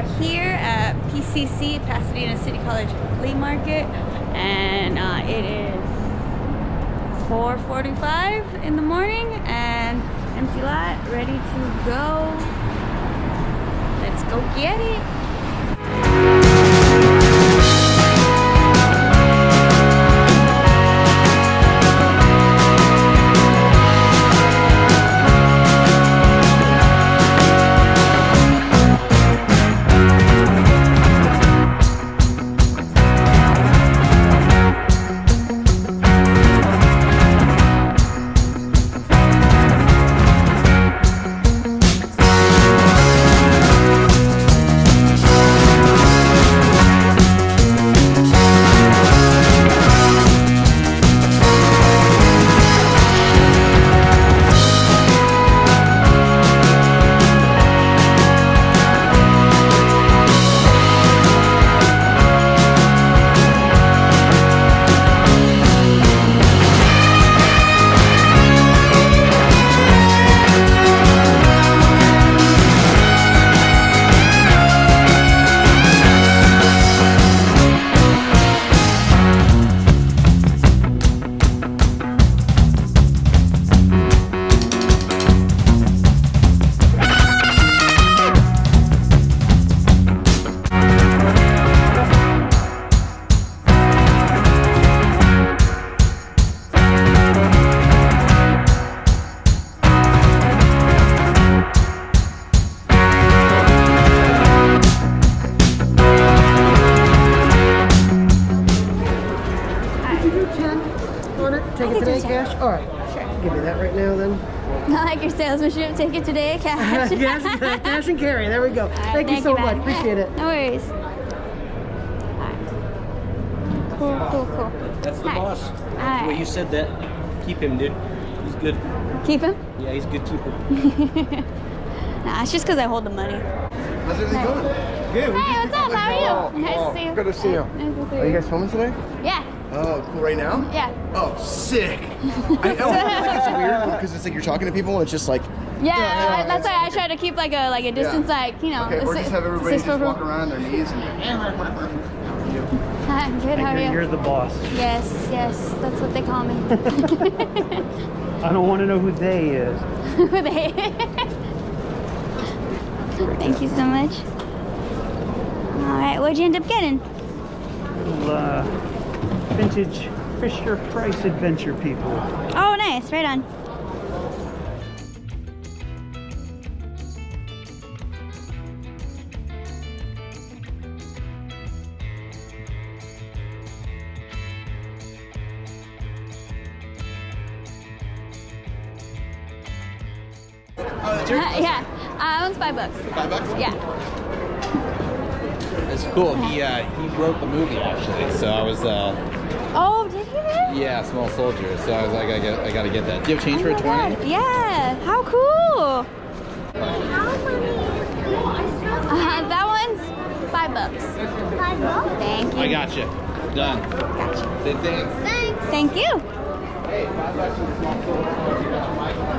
are here at PCC, Pasadena City College Flea Market, and it is 4:45 in the morning and empty lot, ready to go. Let's go get it. Take it today, cash? All right. Sure. Give me that right now, then. Not like your salesmanship. Take it today, cash. Yes, cash and carry. There we go. Right, thank you so much. man. Appreciate it. No worries. Cool. That's the boss. Alright. Well, you said that. Keep him, dude. He's good. Keep him? Yeah, he's a good keeper. Nah, it's just because I hold the money. How's everything going? Good. Hey, what's up? How are you? Nice to see you. Good to see you. Nice to see Are you guys filming today? Yeah. Oh, cool. Right now? Yeah. Oh, sick. I know. Like, it's weird because it's like you're talking to people and it's just like. Yeah, that's why I try to keep like a distance, like, you know. Okay, or just have everybody just walk around their knees and. Hi, I'm good. How are you? You're the boss. Yes, that's what they call me. I don't want to know who they is. Who they? Thank you so much. All right, what'd you end up getting? Little, vintage Fisher Price adventure people. Oh, nice. Right on. Oh, that's yours? Yeah. That one's $5. $5? Yeah. It's cool. He wrote the movie actually, so I was Oh, did he really? yeah, Small Soldier. So I was like, I gotta get that. Do you have change for a 20? God. Yeah. How cool. That one's $5. $5? Thank you. I got you. Done. Gotcha. Say thanks. Thanks. Thank you. Hey, $5 for the Small Soldier. You got your mic on?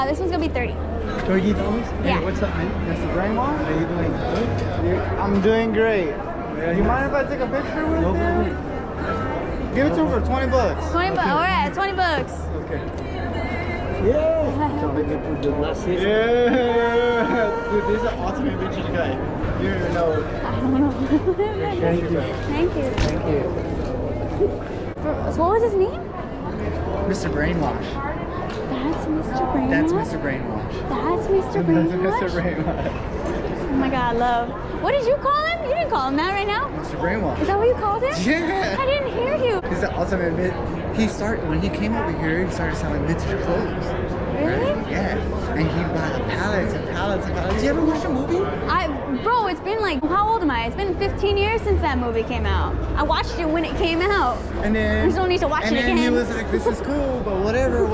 This one's gonna be $30. $30? Yeah. Hey, what's up, man? Mr. Brainwash? How you doing? Good? I'm doing great. Do you mind if I take a picture with you? Give it to her for 20 bucks. 20 bucks. Okay. All right, 20 bucks. Okay. Yeah. Yeah. Dude, this is an ultimate vintage guy. You don't even know. I don't know. Thank you. Thank you. Thank you. So what was his name? Mr. Brainwash. That's Mr. Brainwash. That's Mr. Brainwash. That's Mr. Brainwash. That's Mr. Brainwash. my God, love. What did you call him? You didn't call him that right now. Mr. Brainwash. Is that what you called him? Yeah. I didn't hear you. He's the ultimate when he came over here, he started selling vintage clothes. Really? Right? Yeah. And he'd buy the pallets and pallets and pallets. Did you ever watch a movie? Bro, it's been like, how old am I? It's been 15 years since that movie came out. I watched it when it came out. And then We still need to watch it again. And then he was like, this is cool, but whatever.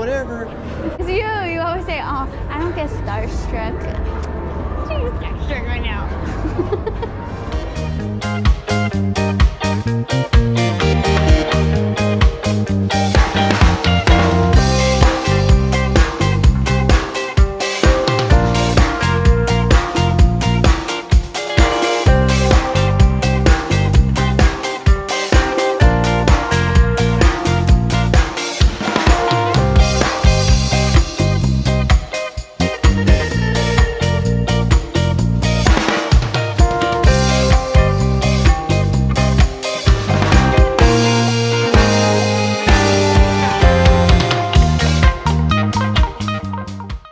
Because you always say, oh, I don't get starstruck.